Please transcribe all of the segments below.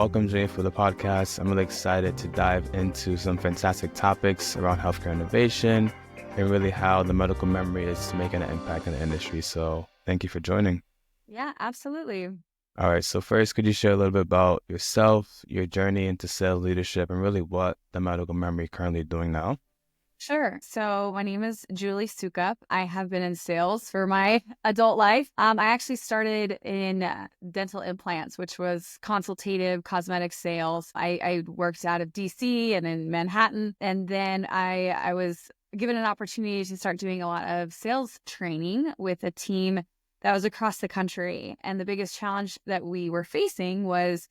Welcome, Jay, for the podcast. I'm really excited to dive into some fantastic topics around healthcare innovation and really how the medical memory is making an impact in the industry. So thank you for joining. Yeah, absolutely. All right. So first, could you share a little bit about yourself, your journey into sales leadership, and really what the medical memory is currently doing now? Sure. So my name is Julie Soukup. I have been in sales for my adult life. I actually started in dental implants, which was consultative cosmetic sales. I worked out of DC and in Manhattan. And then I was given an opportunity to start doing a lot of sales training with a team that was across the country. And the biggest challenge that we were facing was,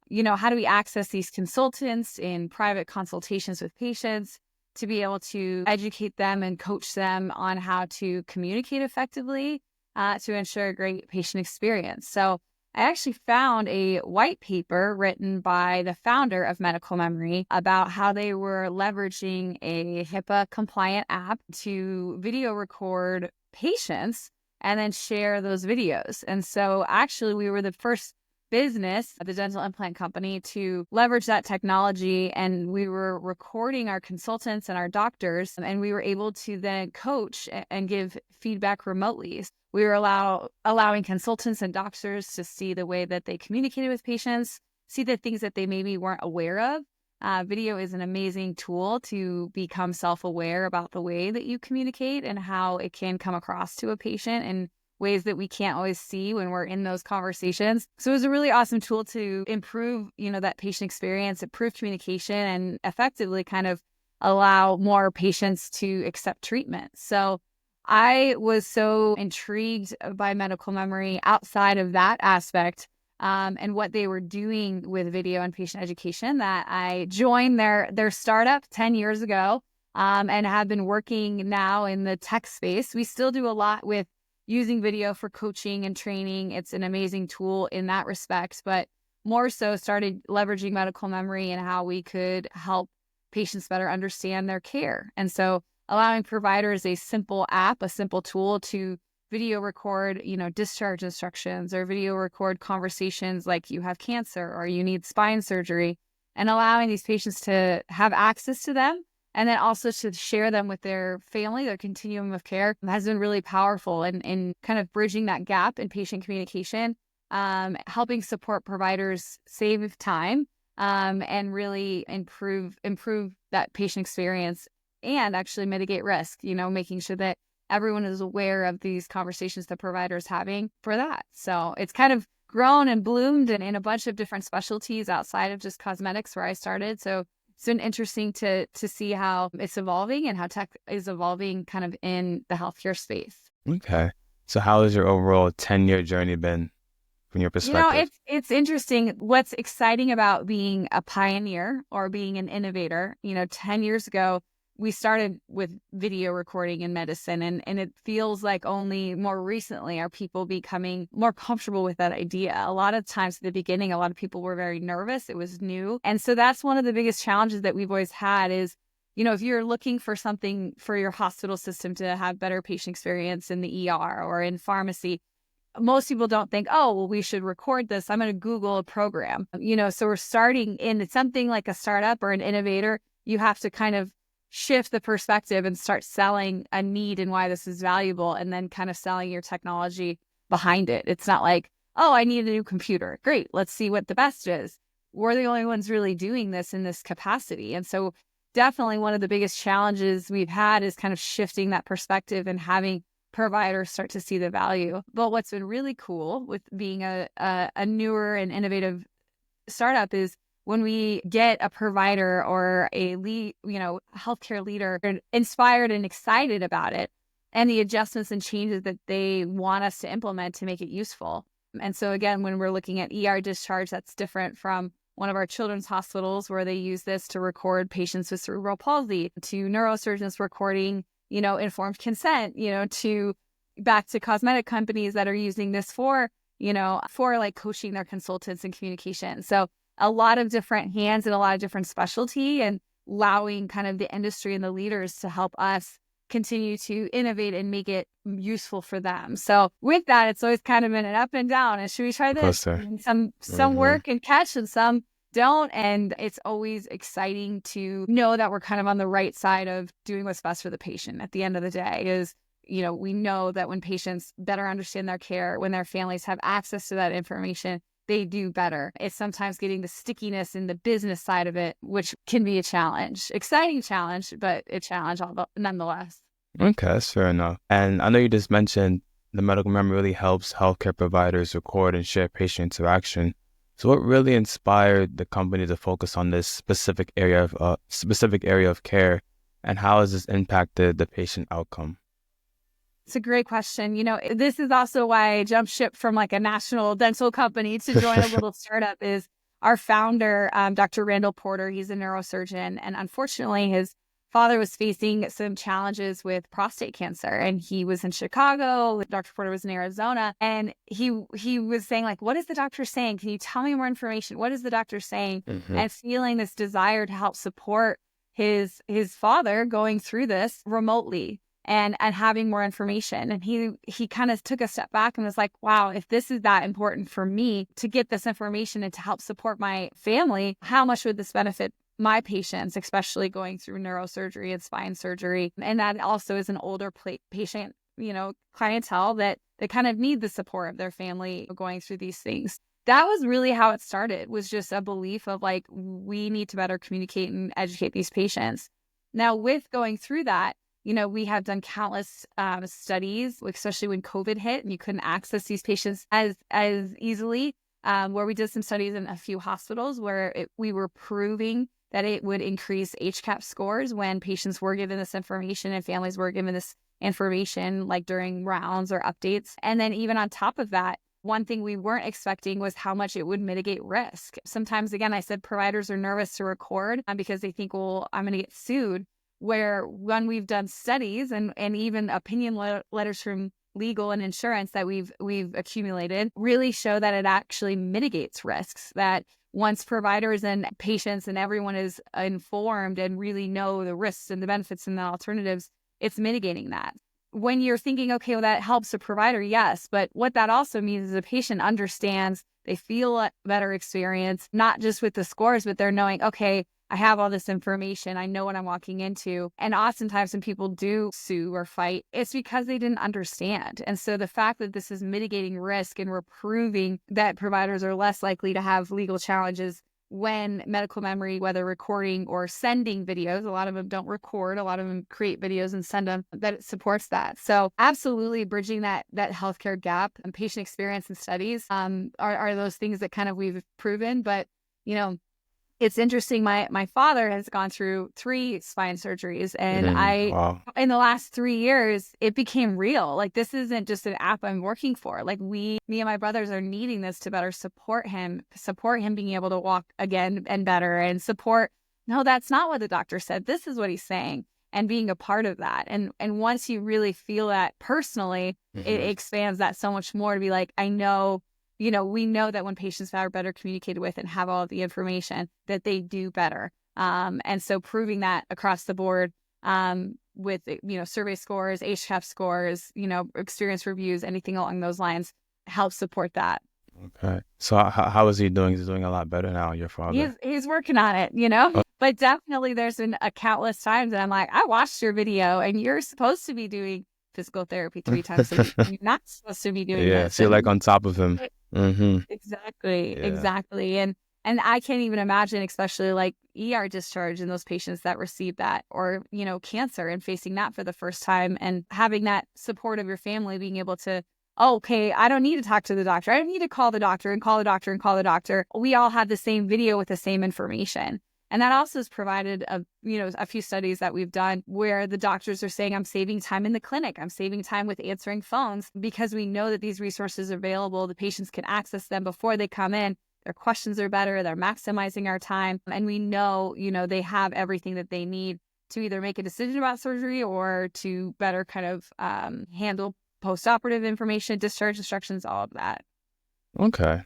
how do we access these consultants in private consultations with patients to be able to educate them and coach them on how to communicate effectively to ensure a great patient experience. So I actually found a white paper written by the founder of Medical Memory about how they were leveraging a HIPAA compliant app to video record patients and then share those videos. And so actually we were the first business at the dental implant company to leverage that technology, and we were recording our consultants and our doctors, and we were able to then coach and give feedback remotely. We were allowing consultants and doctors to see the way that they communicated with patients, see the things that they maybe weren't aware of. Video is an amazing tool to become self-aware about the way that you communicate and how it can come across to a patient and ways that we can't always see when we're in those conversations. So it was a really awesome tool to improve, that patient experience, improve communication, and effectively kind of allow more patients to accept treatment. So I was so intrigued by Medical Memory outside of that aspect and what they were doing with video and patient education that I joined their startup 10 years ago and have been working now in the tech space. We still do a lot with using video for coaching and training. It's an amazing tool in that respect, but more so started leveraging Medical Memory and how we could help patients better understand their care. And so allowing providers a simple app, a simple tool to video record, discharge instructions or video record conversations like you have cancer or you need spine surgery, and allowing these patients to have access to them and then also to share them with their family, their continuum of care, has been really powerful in kind of bridging that gap in patient communication, helping support providers save time and really improve that patient experience and actually mitigate risk, making sure that everyone is aware of these conversations the provider is having for that. So it's kind of grown and bloomed in a bunch of different specialties outside of just cosmetics where I started. So it's been interesting to see how it's evolving and how tech is evolving kind of in the healthcare space. Okay. So how has your overall 10-year journey been from your perspective? It's interesting. What's exciting about being a pioneer or being an innovator, 10 years ago, we started with video recording in medicine, and it feels like only more recently are people becoming more comfortable with that idea. A lot of times at the beginning, a lot of people were very nervous. It was new. And so that's one of the biggest challenges that we've always had is, if you're looking for something for your hospital system to have better patient experience in the ER or in pharmacy, most people don't think, oh, well, we should record this. I'm going to Google a program. So we're starting in something like a startup or an innovator. You have to kind of shift the perspective and start selling a need and why this is valuable, and then kind of selling your technology behind it. It's not like, oh, I need a new computer. Great. Let's see what the best is. We're the only ones really doing this in this capacity. And so definitely one of the biggest challenges we've had is kind of shifting that perspective and having providers start to see the value. But what's been really cool with being a newer and innovative startup is when we get a provider or a lead, healthcare leader inspired and excited about it and the adjustments and changes that they want us to implement to make it useful. And so again, when we're looking at ER discharge, that's different from one of our children's hospitals where they use this to record patients with cerebral palsy, to neurosurgeons recording, informed consent, to back to cosmetic companies that are using this for like coaching their consultants and communication. So a lot of different hands and a lot of different specialty, and allowing kind of the industry and the leaders to help us continue to innovate and make it useful for them. So with that, it's always kind of been an up and down. And should we try this? And some work and catch and some don't. And it's always exciting to know that we're kind of on the right side of doing what's best for the patient. At the end of the day is, we know that when patients better understand their care, when their families have access to that information, they do better. It's sometimes getting the stickiness in the business side of it, which can be a challenge, exciting challenge, but a challenge nonetheless. Okay, that's fair enough. And I know you just mentioned the medical memory really helps healthcare providers record and share patient interaction. So what really inspired the company to focus on this specific area of care, and how has this impacted the patient outcome? It's a great question. This is also why I jumped ship from like a national dental company to join a little startup. Is our founder, Dr. Randall Porter. He's a neurosurgeon, and unfortunately his father was facing some challenges with prostate cancer, and he was in Chicago. Dr. Porter was in Arizona, and he was saying like, what is the doctor saying? Can you tell me more information? What is the doctor saying? Mm-hmm. And feeling this desire to help support his father going through this remotely and having more information. And he kind of took a step back and was like, wow, if this is that important for me to get this information and to help support my family, how much would this benefit my patients, especially going through neurosurgery and spine surgery? And that also is an older patient, clientele that kind of need the support of their family going through these things. That was really how it started, was just a belief of like, we need to better communicate and educate these patients. Now, with going through that, we have done countless studies, especially when COVID hit and you couldn't access these patients as easily, where we did some studies in a few hospitals where we were proving that it would increase HCAP scores when patients were given this information and families were given this information, like during rounds or updates. And then even on top of that, one thing we weren't expecting was how much it would mitigate risk. Sometimes, again, I said providers are nervous to record because they think, well, I'm going to get sued. Where when we've done studies and even opinion letters from legal and insurance that we've accumulated really show that it actually mitigates risks, that once providers and patients and everyone is informed and really know the risks and the benefits and the alternatives, it's mitigating that. When you're thinking, okay, well, that helps a provider, yes, but what that also means is the patient understands, they feel a better experience, not just with the scores, but they're knowing, okay, I have all this information. I know what I'm walking into. And oftentimes when people do sue or fight, it's because they didn't understand. And so the fact that this is mitigating risk and we're proving that providers are less likely to have legal challenges when medical memory, whether recording or sending videos, a lot of them don't record, a lot of them create videos and send them, that it supports that. So absolutely bridging that healthcare gap and patient experience and studies are those things that kind of we've proven. But, it's interesting. My father has gone through 3 spine surgeries, and Wow. in the last 3 years, it became real. Like, this isn't just an app I'm working for. Like, me and my brothers are needing this to better support him being able to walk again and better, and support, no, that's not what the doctor said. This is what he's saying, and being a part of that. And once you really feel that personally, it expands that so much more to be like, I know, we know that when patients are better communicated with and have all of the information, that they do better. And so proving that across the board with, survey scores, HCAP scores, experience reviews, anything along those lines helps support that. Okay. So how is he doing? He's doing a lot better now, your father. He's working on it, but definitely there's been a countless times that I'm like, I watched your video and you're supposed to be doing physical therapy 3 times a week. You're not supposed to be doing this. So you're like on top of him. Exactly. And I can't even imagine, especially like ER discharge and those patients that receive that, or, cancer and facing that for the first time and having that support of your family, being able to, okay, I don't need to talk to the doctor. I don't need to call the doctor and call the doctor and call the doctor. We all have the same video with the same information. And that also has provided a few studies that we've done where the doctors are saying, I'm saving time in the clinic. I'm saving time with answering phones because we know that these resources are available. The patients can access them before they come in. Their questions are better. They're maximizing our time. And we know, they have everything that they need to either make a decision about surgery or to better kind of handle post-operative information, discharge instructions, all of that. Okay.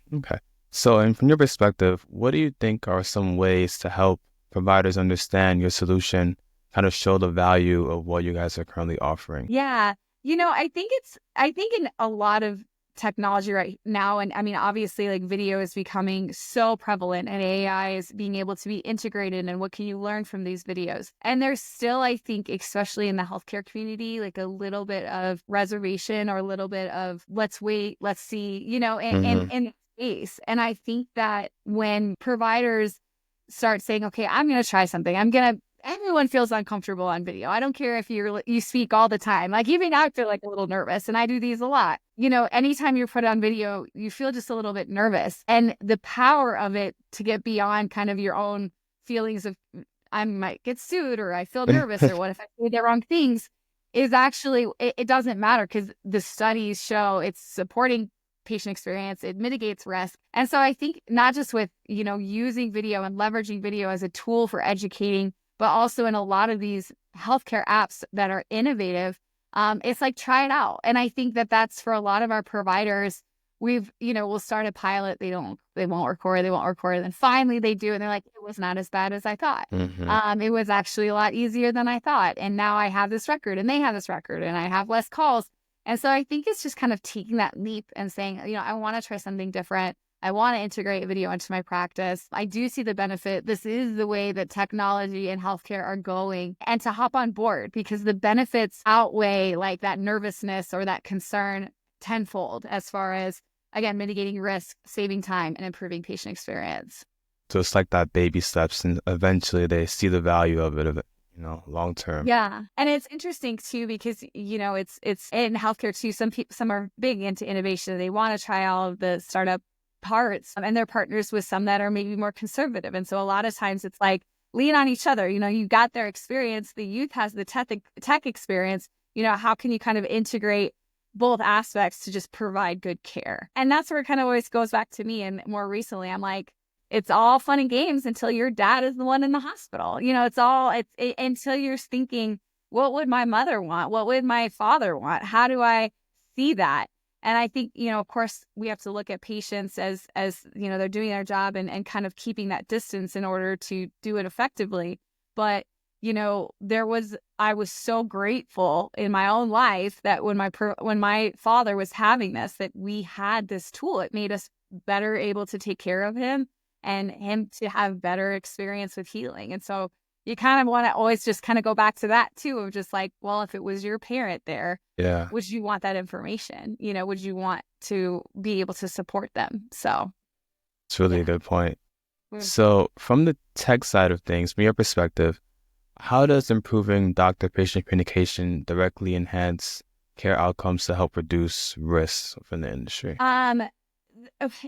So, and from your perspective, what do you think are some ways to help providers understand your solution, kind of show the value of what you guys are currently offering? Yeah. I think in a lot of technology right now. And I mean, obviously, like video is becoming so prevalent and AI is being able to be integrated. And what can you learn from these videos? And there's still, I think, especially in the healthcare community, like a little bit of reservation or a little bit of let's wait, let's see, Mm-hmm. in space. And I think that when providers start saying, okay, I'm going to try something, everyone feels uncomfortable on video. I don't care if you speak all the time. Like even I feel like a little nervous and I do these a lot. Anytime you're put on video, you feel just a little bit nervous. And the power of it to get beyond kind of your own feelings of I might get sued or I feel nervous or what if I say the wrong things is actually, it doesn't matter because the studies show it's supporting patient experience, it mitigates risk. And so I think not just with, using video and leveraging video as a tool for educating, but also in a lot of these healthcare apps that are innovative, it's like, try it out. And I think that that's for a lot of our providers. We'll start a pilot. They won't record. And then finally they do. And they're like, it was not as bad as I thought. Mm-hmm. It was actually a lot easier than I thought. And now I have this record and they have this record and I have less calls. And so I think it's just kind of taking that leap and saying, I want to try something different. I want to integrate video into my practice. I do see the benefit. This is the way that technology and healthcare are going, and to hop on board because the benefits outweigh like that nervousness or that concern tenfold as far as, again, mitigating risk, saving time, and improving patient experience. So it's like that baby steps, and eventually they see the value of it, long term. Yeah. And it's interesting too, because, it's in healthcare too. Some are big into innovation. They want to try all of the startup parts and they're partners with some that are maybe more conservative. And so a lot of times it's like lean on each other. You got their experience. The youth has the tech experience. How can you kind of integrate both aspects to just provide good care? And that's where it kind of always goes back to me. And more recently, I'm like, it's all fun and games until your dad is the one in the hospital. Until you're thinking, what would my mother want? What would my father want? How do I see that? And I think, of course, we have to look at patients as they're doing their job and kind of keeping that distance in order to do it effectively. But, I was so grateful in my own life that when my father was having this, that we had this tool. It made us better able to take care of him and him to have better experience with healing. And so you kind of want to always just kind of go back to that too, of just like, well, if it was your parent there, Yeah. would you want that information? Would you want to be able to support them? So It's really a good point. Mm. So from the tech side of things, from your perspective, how does improving doctor-patient communication directly enhance care outcomes to help reduce risks within the industry?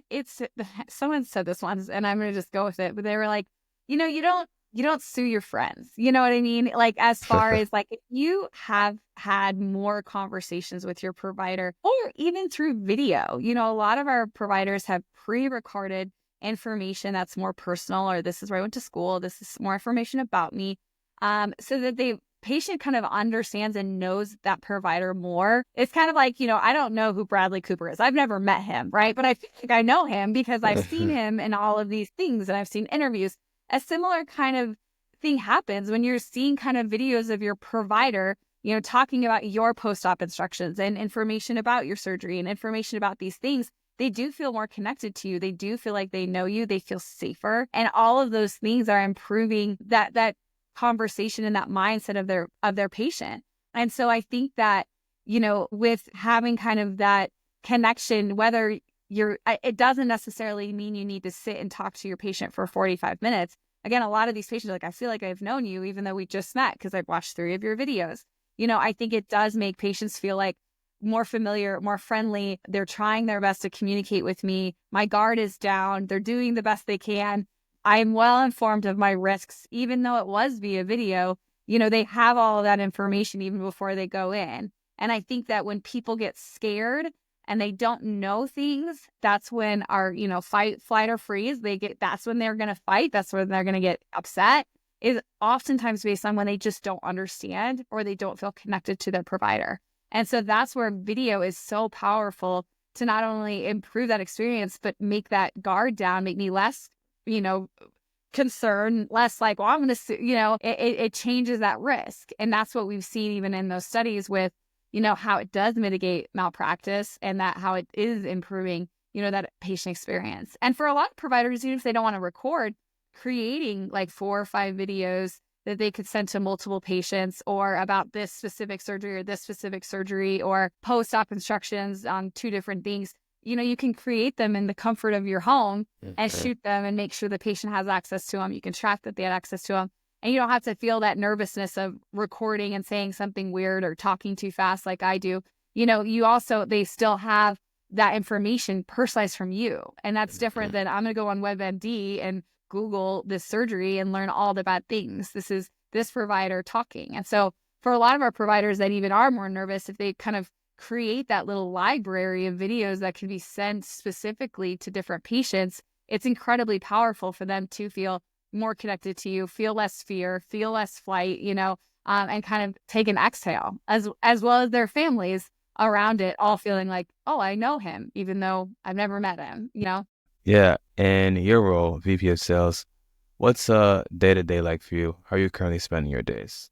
It's someone said this once, and I'm gonna just go with it. But they were like, you don't sue your friends. You know what I mean? Like as far as like if you have had more conversations with your provider, or even through video, a lot of our providers have pre-recorded information that's more personal, or this is where I went to school. This is more information about me, so that the patient kind of understands and knows that provider more. It's kind of like, I don't know who Bradley Cooper is. I've never met him, right? But I feel like I know him because I've seen him in all of these things and I've seen interviews. A similar kind of thing happens when you're seeing kind of videos of your provider, talking about your post-op instructions and information about your surgery and information about these things. They do feel more connected to you. They do feel like they know you. They feel safer. And all of those things are improving that conversation and that mindset of their patient. And so I think that, with having kind of that connection, whether it doesn't necessarily mean you need to sit and talk to your patient for 45 minutes. Again, a lot of these patients are like, I feel like I've known you even though we just met because I've watched 3 of your videos. I think it does make patients feel like more familiar, more friendly. They're trying their best to communicate with me. My guard is down. They're doing the best they can. I'm well informed of my risks, even though it was via video. They have all of that information even before they go in. And I think that when people get scared and they don't know things, that's when our, fight, flight, or freeze, that's when they're going to fight. That's when they're going to get upset, is oftentimes based on when they just don't understand or they don't feel connected to their provider. And so that's where video is so powerful to not only improve that experience, but make that guard down, make me less, concerned, less like, well, I'm going to, it changes that risk. And that's what we've seen even in those studies with, how it does mitigate malpractice and that how it is improving, that patient experience. And for a lot of providers, even if they don't want to record, creating like 4 or 5 videos that they could send to multiple patients or about this specific surgery or post-op instructions on 2 different things. You can create them in the comfort of your home and shoot them and make sure the patient has access to them. You can track that they had access to them. And you don't have to feel that nervousness of recording and saying something weird or talking too fast like I do. They still have that information personalized from you. And that's different than I'm going to go on WebMD and Google this surgery and learn all the bad things. This is this provider talking. And so for a lot of our providers that even are more nervous, if they kind of create that little library of videos that can be sent specifically to different patients, it's incredibly powerful for them to feel more connected to you, feel less fear, feel less flight, and kind of take an exhale as well as their families around it, all feeling like, oh, I know him, even though I've never met him. Yeah. In your role, VP of Sales, what's day-to-day like for you? How are you currently spending your days?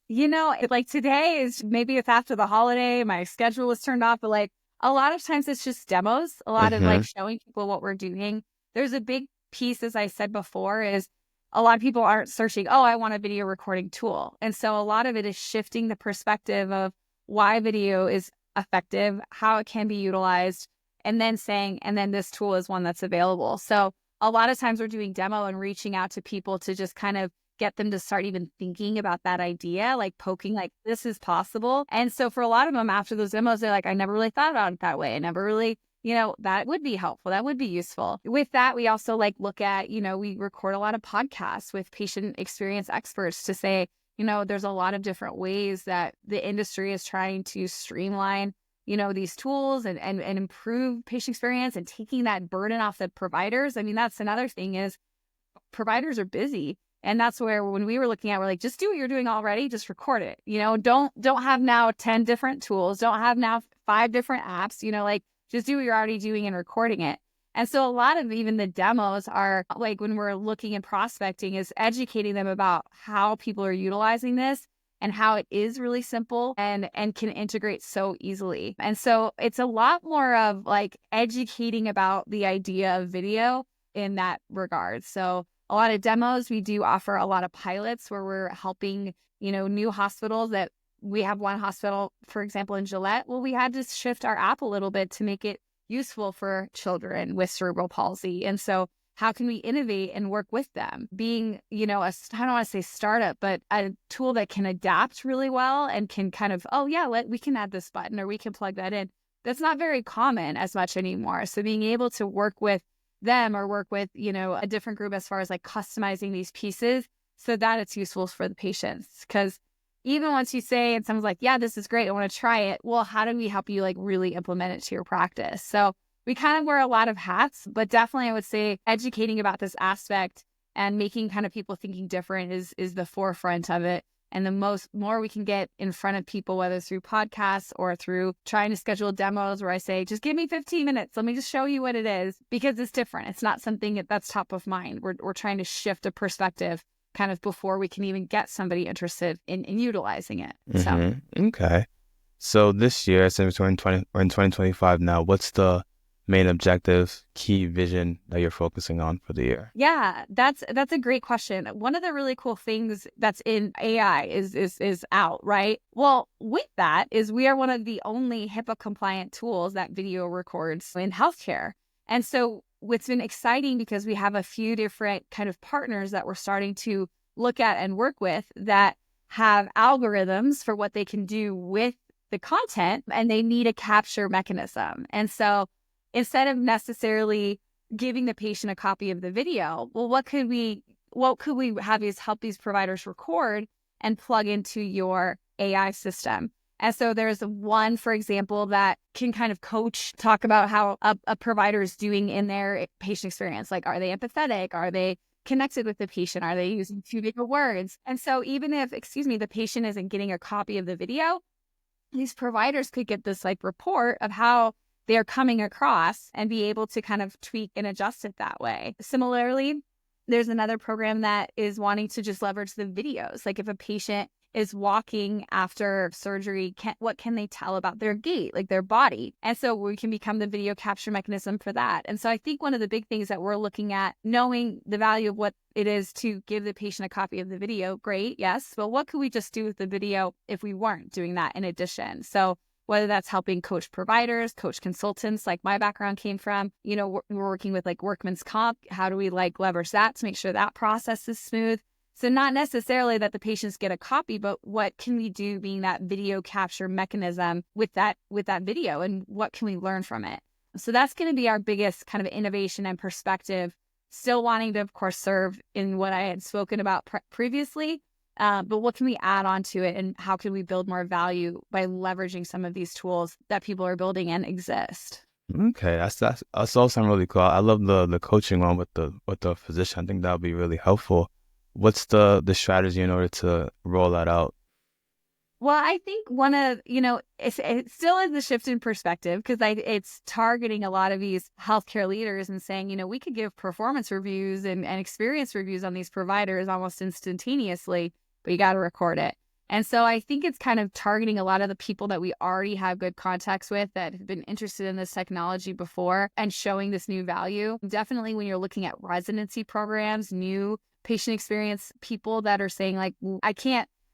Like today is maybe it's after the holiday, my schedule was turned off, but like a lot of times it's just demos, a lot of like showing people what we're doing. There's a big piece, as I said before, is a lot of people aren't searching, oh, I want a video recording tool. And so a lot of it is shifting the perspective of why video is effective, how it can be utilized, and then saying, and then this tool is one that's available. So a lot of times we're doing demo and reaching out to people to just kind of get them to start even thinking about that idea, like poking, like this is possible. And so for a lot of them after those demos, they're like, I never really thought about it that way. I never really, that would be helpful. That would be useful. With that, we also look at, we record a lot of podcasts with patient experience experts to say, there's a lot of different ways that the industry is trying to streamline, these tools and improve patient experience and taking that burden off the providers. I mean, that's another thing is providers are busy. And that's where when we were looking at, we're like, just do what you're doing already, just record it. Don't have now 10 different tools, don't have now 5 different apps, just do what you're already doing and recording it. And so a lot of even the demos are like when we're looking and prospecting is educating them about how people are utilizing this and how it is really simple and can integrate so easily. And so it's a lot more of like educating about the idea of video in that regard. So a lot of demos, we do offer a lot of pilots where we're helping, new hospitals that we have one hospital, for example, in Gillette. Well, we had to shift our app a little bit to make it useful for children with cerebral palsy. And so how can we innovate and work with them? Being, I don't want to say startup, but a tool that can adapt really well and can kind of, we can add this button or we can plug that in. That's not very common as much anymore. So being able to work with them or work with, a different group as far as like customizing these pieces so that it's useful for the patients. Because even once you say, and someone's like, yeah, this is great, I want to try it. Well, how do we help you like really implement it to your practice? So we kind of wear a lot of hats, but definitely I would say educating about this aspect and making kind of people thinking different is the forefront of it. And the more we can get in front of people, whether through podcasts or through trying to schedule demos where I say, just give me 15 minutes. Let me just show you what it is, because it's different. It's not something that's top of mind. We're trying to shift a perspective kind of before we can even get somebody interested in utilizing it. So, okay. So this year, since we're in 2025 now, what's the main objective, key vision that you're focusing on for the year? Yeah, that's a great question. One of the really cool things that's in AI is out, right? Well, with that is we are one of the only HIPAA compliant tools that video records in healthcare. And so what's been exciting, because we have a few different kind of partners that we're starting to look at and work with that have algorithms for what they can do with the content, and they need a capture mechanism. And so instead of necessarily giving the patient a copy of the video, well, what could we have is help these providers record and plug into your AI system. And so there's one, for example, that can kind of talk about how a provider is doing in their patient experience. Like, are they empathetic? Are they connected with the patient? Are they using too big of words? And so even if, the patient isn't getting a copy of the video, these providers could get this like report of how they're coming across and be able to kind of tweak and adjust it that way. Similarly, there's another program that is wanting to just leverage the videos. Like if a patient is walking after surgery. What can they tell about their gait, like their body? And so we can become the video capture mechanism for that. And so I think one of the big things that we're looking at, knowing the value of what it is to give the patient a copy of the video, great, yes. But what could we just do with the video if we weren't doing that in addition? So whether that's helping coach providers, coach consultants, like my background came from, we're working with like workman's comp. How do we like leverage that to make sure that process is smooth? So not necessarily that the patients get a copy, but what can we do being that video capture mechanism with that video, and what can we learn from it? So that's going to be our biggest kind of innovation and perspective, still wanting to, of course, serve in what I had spoken about previously. But what can we add on to it, and how can we build more value by leveraging some of these tools that people are building and exist? Okay, that's all sound really cool. I love the coaching one with the physician. I think that would be really helpful. What's the strategy in order to roll that out? Well, I think one of, it still is a shift in perspective, because it's targeting a lot of these healthcare leaders and saying, we could give performance reviews and experience reviews on these providers almost instantaneously, but you got to record it. And so I think it's kind of targeting a lot of the people that we already have good contacts with that have been interested in this technology before and showing this new value. Definitely when you're looking at residency programs, new patient experience people that are saying like,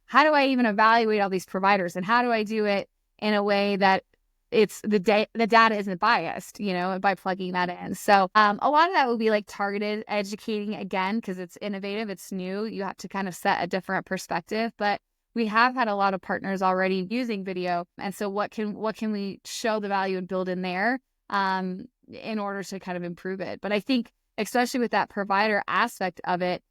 how do I even evaluate all these providers, and how do I do it in a way that it's the data isn't biased, by plugging that in. So a lot of that will be like targeted educating again, because it's innovative, it's new. You have to kind of set a different perspective, but we have had a lot of partners already using video. And so what can we show the value and build in there in order to kind of improve it? But I think especially with that provider aspect of it,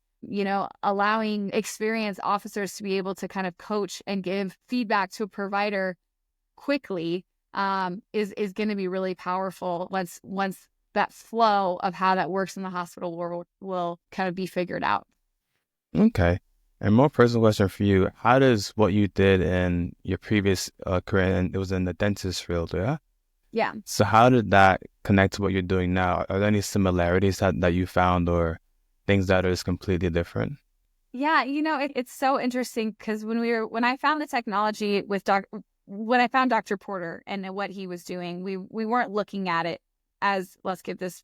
allowing experienced officers to be able to kind of coach and give feedback to a provider quickly is going to be really powerful once that flow of how that works in the hospital world will kind of be figured out. Okay. And more personal question for you. How does what you did in your previous career, and it was in the dentist field, yeah? Yeah. So how did that connect to what you're doing now? Are there any similarities that you found, or things that are just completely different? Yeah, it's so interesting, because when I found the technology when I found Dr. Porter and what he was doing, we weren't looking at it as, let's give this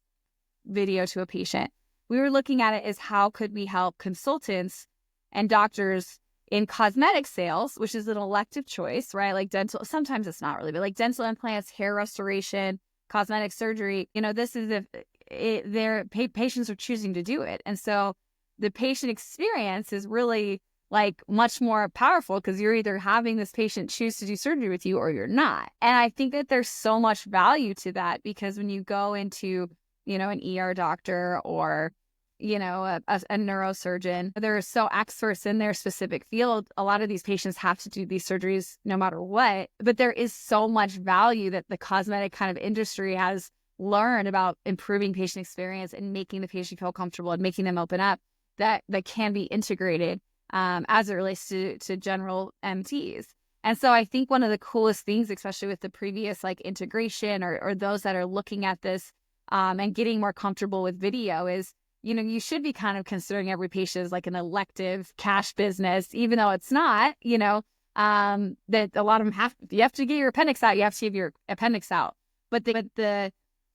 video to a patient. We were looking at it as, how could we help consultants and doctors in cosmetic sales, which is an elective choice, right? Like dental, sometimes it's not really, but like dental implants, hair restoration, cosmetic surgery, this is if their patients are choosing to do it. And so the patient experience is really like much more powerful, because you're either having this patient choose to do surgery with you or you're not. And I think that there's so much value to that, because when you go into, an ER doctor or, a neurosurgeon, they're so experts in their specific field. A lot of these patients have to do these surgeries no matter what, but there is so much value that the cosmetic kind of industry has learned about improving patient experience and making the patient feel comfortable and making them open up, that can be integrated as it relates to general MTs. And so I think one of the coolest things, especially with the previous like integration or those that are looking at this and getting more comfortable with video, is, you should be kind of considering every patient as like an elective cash business, even though it's not, that a lot of them you have to get your appendix out, you have to give your appendix out. But the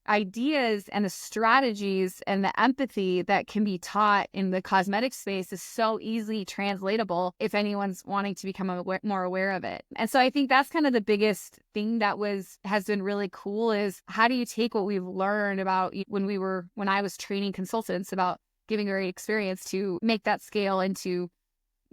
ideas and the strategies and the empathy that can be taught in the cosmetic space is so easily translatable if anyone's wanting to become more aware of it. And so I think that's kind of the biggest thing that has been really cool, is how do you take what we've learned about when I was training consultants about giving great experience, to make that scale into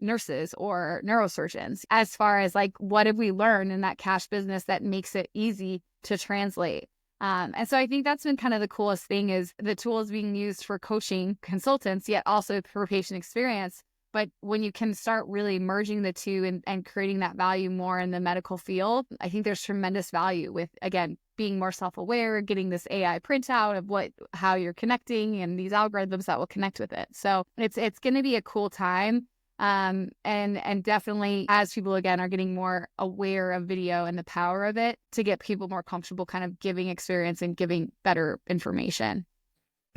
nurses or neurosurgeons, as far as like, what have we learned in that cash business that makes it easy to translate? And so I think that's been kind of the coolest thing, is the tools being used for coaching consultants, yet also for patient experience. But when you can start really merging the two and creating that value more in the medical field, I think there's tremendous value with, again, being more self-aware, getting this AI printout of how you're connecting and these algorithms that will connect with it. So it's going to be a cool time. And definitely, as people again are getting more aware of video and the power of it, to get people more comfortable kind of giving experience and giving better information.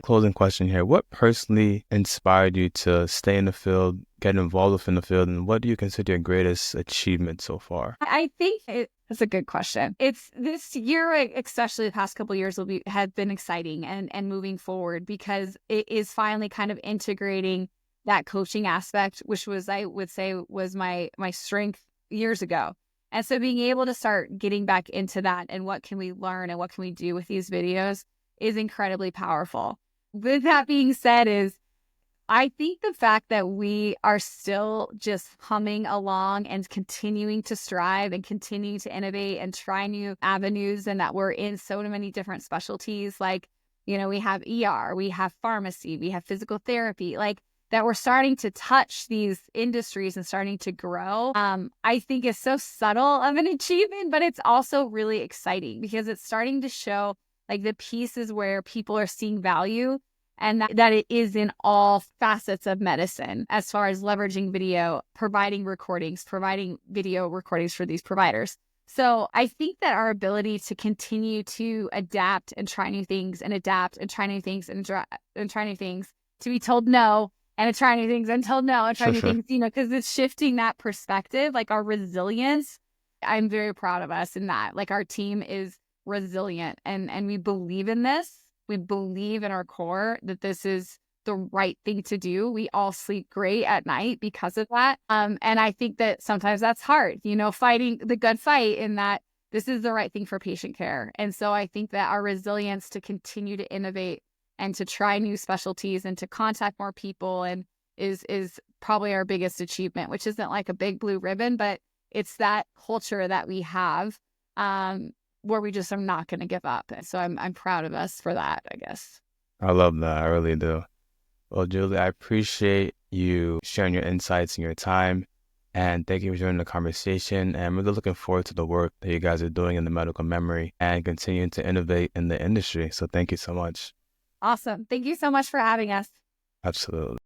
closing question here. What personally inspired you to stay in the field, get involved within the field, and what do you consider your greatest achievement so far? I think that's a good question. It's this year, especially the past couple of years, have been exciting and moving forward because it is finally kind of integrating that coaching aspect, which was, I would say, was my strength years ago. And so being able to start getting back into that and what can we learn and what can we do with these videos is incredibly powerful. With that being said, I think the fact that we are still just humming along and continuing to strive and continuing to innovate and try new avenues, and that we're in so many different specialties, like, we have ER, we have pharmacy, we have physical therapy, like that we're starting to touch these industries and starting to grow, I think is so subtle of an achievement, but it's also really exciting because it's starting to show like the pieces where people are seeing value and that it is in all facets of medicine as far as leveraging video, providing video recordings for these providers. So I think that our ability to continue to adapt and try new things and adapt and try new things and try new things, to be told no and to try new things and told no and try new things, because it's shifting that perspective, like our resilience. I'm very proud of us in that. Like our team is resilient and we believe in this. We believe in our core that this is the right thing to do. We all sleep great at night because of that. And I think that sometimes that's hard, fighting the good fight in that this is the right thing for patient care. And so I think that our resilience to continue to innovate and to try new specialties and to contact more people and is probably our biggest achievement, which isn't like a big blue ribbon, but it's that culture that we have, where we just are not going to give up. And so I'm proud of us for that, I guess. I love that. I really do. Well, Julie, I appreciate you sharing your insights and your time. And thank you for joining the conversation. And I'm really looking forward to the work that you guys are doing in the medical memory and continuing to innovate in the industry. So thank you so much. Awesome. Thank you so much for having us. Absolutely.